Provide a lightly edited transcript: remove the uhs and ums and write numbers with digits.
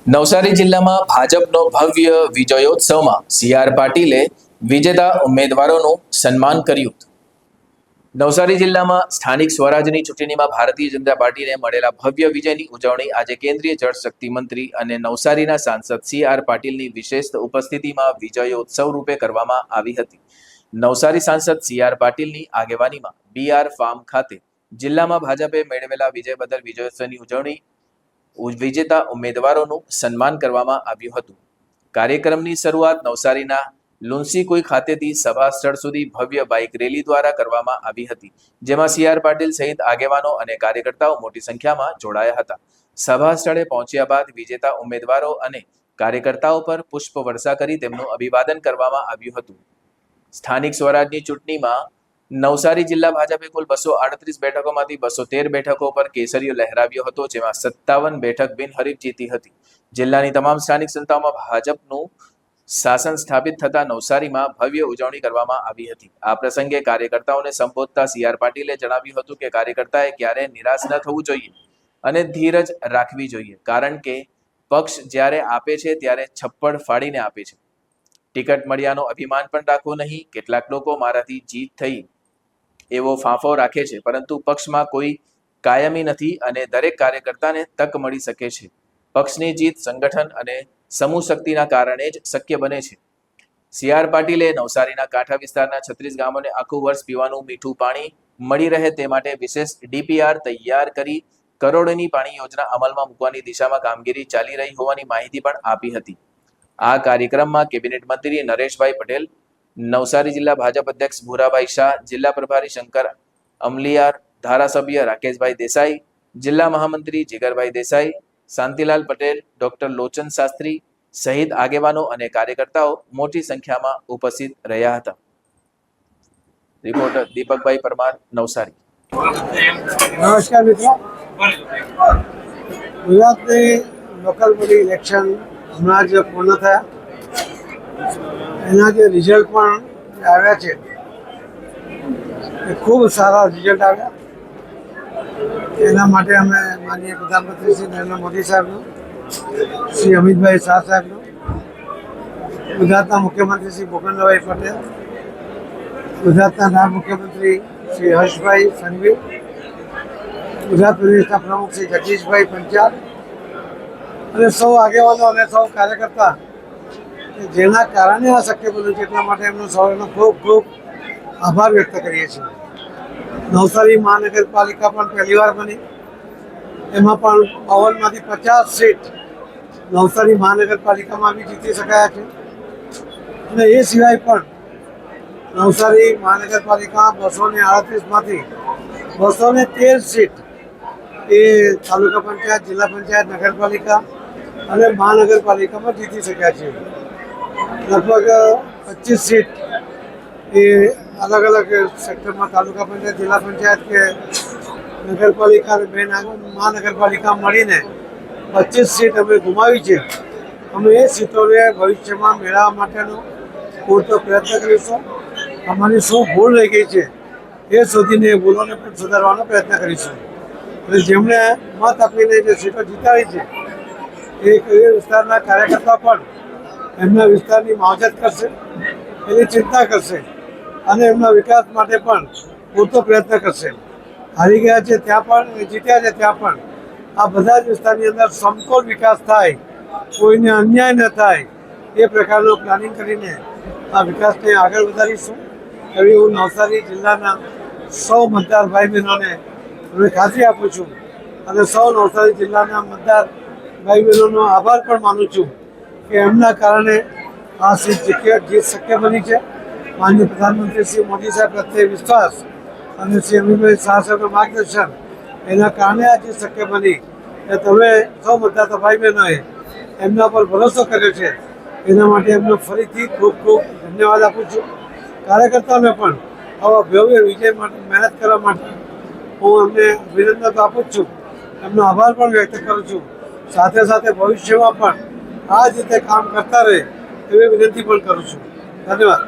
નવસારી જિલ્લામાં ભાજપનો ભવ્ય વિજયોત્સવમાં સી.આર. પાટીલે વિજેતા ઉમેદવારોનું સન્માન કર્યું. નવસારી જિલ્લામાં સ્થાનિક સ્વરાજની ચૂંટણીમાં ભારતીય જનતા પાર્ટીને મળેલા ભવ્ય વિજયની ઉજવણી આજે કેન્દ્રીય જળશક્તિ મંત્રી અને નવસારીના સાંસદ સી.આર. પાટીલની વિશેષ ઉપસ્થિતિમાં વિજયોત્સવ રૂપે કરવામાં આવી હતી. નવસારી સાંસદ સી.આર. પાટીલની આગેવાનીમાં બી.આર. ફાર્મ ખાતે જિલ્લામાં ભાજપે મેળવેલા વિજય બદલ વિજયોત્સવની ઉજવણી વિજેતા ઉમેદવારોનું સન્માન કરવામાં આવ્યું હતું. કાર્યક્રમની શરૂઆત નવસારીના લુન્સીકુઈ ખાતેથી સભા સ્થળ સુધી ભવ્ય બાઇક રેલી દ્વારા કરવામાં આવી હતી, જેમાં સી.આર. પાટીલ સહિત આગેવાનો અને કાર્યકર્તાઓ મોટી સંખ્યામાં જોડાયા હતા. સભા સ્થળે પહોંચ્યા બાદ વિજેતા ઉમેદવારો અને કાર્યકર્તાઓ પર પુષ્પવર્ષા કરી તેમનું અભિવાદન કરવામાં આવ્યું હતું. સ્થાનિક સ્વરાજની ચૂંટણીમાં નવસારી જિલ્લા ભાજપે કુલ 238 બેઠકોમાંથી 213 બેઠકો પર કેસરીયો લહેરાવ્યો હતો, જેમાં 57 બેઠક બિનહરીફ જીતી હતી. જિલ્લાની તમામ સ્થાનિક સંસ્થાઓમાં ભાજપનું શાસન સ્થાપિત થતા નવસારીમાં ભવ્ય ઉજવણી કરવામાં આવી હતી. આ પ્રસંગે કાર્યકર્તાઓને સંબોધતા સી.આર. પાટીલે જણાવ્યું હતું કે કાર્યકર્તાએ ક્યારેય નિરાશ ન થવું જોઈએ અને ધીરજ રાખવી જોઈએ, કારણ કે પક્ષ જ્યારે આપે છે ત્યારે છપ્પડ ફાડીને આપે છે. ટિકિટ મળ્યાનો અભિમાન પણ રાખવો નહીં. કેટલાક લોકો મારાથી જીત થઈ એવો ફાંફો રાખે છે, પરંતુ પક્ષમાં કોઈ કાયમી નથી અને દરેક કાર્યકર્તાને તક મળી શકે છે. પક્ષની જીત સંગઠન અને સમૂહ શક્તિના કારણે જ શક્ય બને છે. સી.આર. પાટીલે નવસારીના કાંઠા વિસ્તારના 36 ગામોને આખું વર્ષ પીવાનું મીઠું પાણી મળી રહે તે માટે વિશેષ ડીપીઆર તૈયાર કરી કરોડોની પાણી યોજના અમલમાં મૂકવાની દિશામાં કામગીરી ચાલી રહી હોવાની માહિતી પણ આપી હતી. આ કાર્યક્રમમાં કેબિનેટ મંત્રી નરેશભાઈ પટેલ, નવસારી જિલ્લા ભાજપ અધ્યક્ષ ભૂરાભાઈ શાહ, જિલ્લા પ્રભારી શંકર અમલિયાર, ધારાસભ્ય રાકેશભાઈ દેસાઈ, જિલ્લા મહામંત્રી જીગરભાઈ દેસાઈ, શાંતિલાલ પટેલ, ડોક્ટર લોચન શાસ્ત્રી સહિત આગેવાનો અને કાર્યકર્તાઓ મોટી સંખ્યામાં ઉપસ્થિત રહ્યા હતા. રિપોર્ટર દીપકભાઈ પરમાર, નવસારી. નમસ્કાર મિત્રો, ગુજરાતની લોકલ બોડી ઇલેક્શન હમણાં જ પૂર્ણ થયા. એના જે રિઝલ્ટ પણ આવ્યા છે એ ખૂબ સારા રિઝલ્ટ આવ્યા. એના માટે અમે માનનીય પ્રધાનમંત્રી શ્રી નરેન્દ્ર મોદી સાહેબનું, શ્રી અમિતભાઈ શાહ સાહેબનું, ગુજરાતના મુખ્યમંત્રી શ્રી ભૂપેન્દ્રભાઈ પટેલ, ગુજરાતના નાયબ મુખ્યમંત્રી શ્રી હર્ષભાઈ સંઘવી, ગુજરાત પ્રદેશના પ્રમુખ શ્રી જગદીશભાઈ પંચાલ અને સૌ આગેવાનો અને સૌ કાર્યકર્તા જેના કારણે આ શક્ય બન્યું છે, એટલા માટે એમનો સૌનો ખૂબ ખૂબ આભાર વ્યક્ત કરીએ છીએ. નવસારી મહાનગરપાલિકા પણ પહેલીવાર બની, એમાં પણ 52માંથી 50 સીટ નવસારી મહાનગરપાલિકામાં બી જીતી શકાયા છે. અને એ સિવાય પણ નવસારી મહાનગરપાલિકા 238માંથી 213 સીટ એ તાલુકા પંચાયત, જિલ્લા પંચાયત, નગરપાલિકા અને મહાનગરપાલિકામાં જીતી શક્યા છે. લગભગ 25 સીટ એ અલગ અલગ સેક્ટરમાં તાલુકા પંચાયત, જિલ્લા પંચાયત કે નગરપાલિકા અને બે મહાનગરપાલિકા મળીને 25 સીટ અમે ગુમાવી છે. અમે એ સીટોને ભવિષ્યમાં મેળવવા માટેનો પૂરતો પ્રયત્ન કરીશું. અમારી શું ભૂલ રહી ગઈ છે એ શોધીને એ ભૂલોને પણ સુધારવાનો પ્રયત્ન કરીશું. અને જેમણે મત આપીને જે સીટો જીતાડી છે એ વિસ્તારના કાર્યકર્તા પણ એમના વિસ્તારની માવજત કરશે, એની ચિંતા કરશે અને એમના વિકાસ માટે પણ પૂરતો પ્રયત્ન કરશે. હારી ગયા છે ત્યાં પણ, જીત્યા છે ત્યાં પણ આ બધા જ વિસ્તારની અંદર સમતોલ વિકાસ થાય, કોઈને અન્યાય ન થાય એ પ્રકારનું પ્લાનિંગ કરીને આ વિકાસને આગળ વધારીશું. એવી હું નવસારી જિલ્લાના સૌ મતદાર ભાઈ બહેનોને ખાતરી આપું છું અને સૌ નવસારી જિલ્લાના મતદાર ભાઈ બહેનોનો આભાર પણ માનું છું કે એમના કારણે આ સીટ જીત શક્ય બની છે. માનનીય પ્રધાનમંત્રી શ્રી મોદી સાહેબ પ્રત્યે વિશ્વાસ અને શ્રી અમિતભાઈ શાહ સાહેબનું માર્ગદર્શન એના કારણે આ જીત શક્ય બની. એ તમે સૌ મતદાતા ભાઈ બહેનોએ એમના પર ભરોસો કર્યો છે, એના માટે એમનો ફરીથી ખૂબ ખૂબ ધન્યવાદ આપું છું. કાર્યકર્તાઓને પણ આવા ભવ્ય વિજય માટે મહેનત કરવા માટે હું એમને અભિનંદન તો આપું જ છું, એમનો આભાર પણ વ્યક્ત કરું છું. સાથે સાથે ભવિષ્યમાં પણ આ જ રીતે કામ કરતા રહે એવી વિનંતી પણ કરું છું. ધન્યવાદ.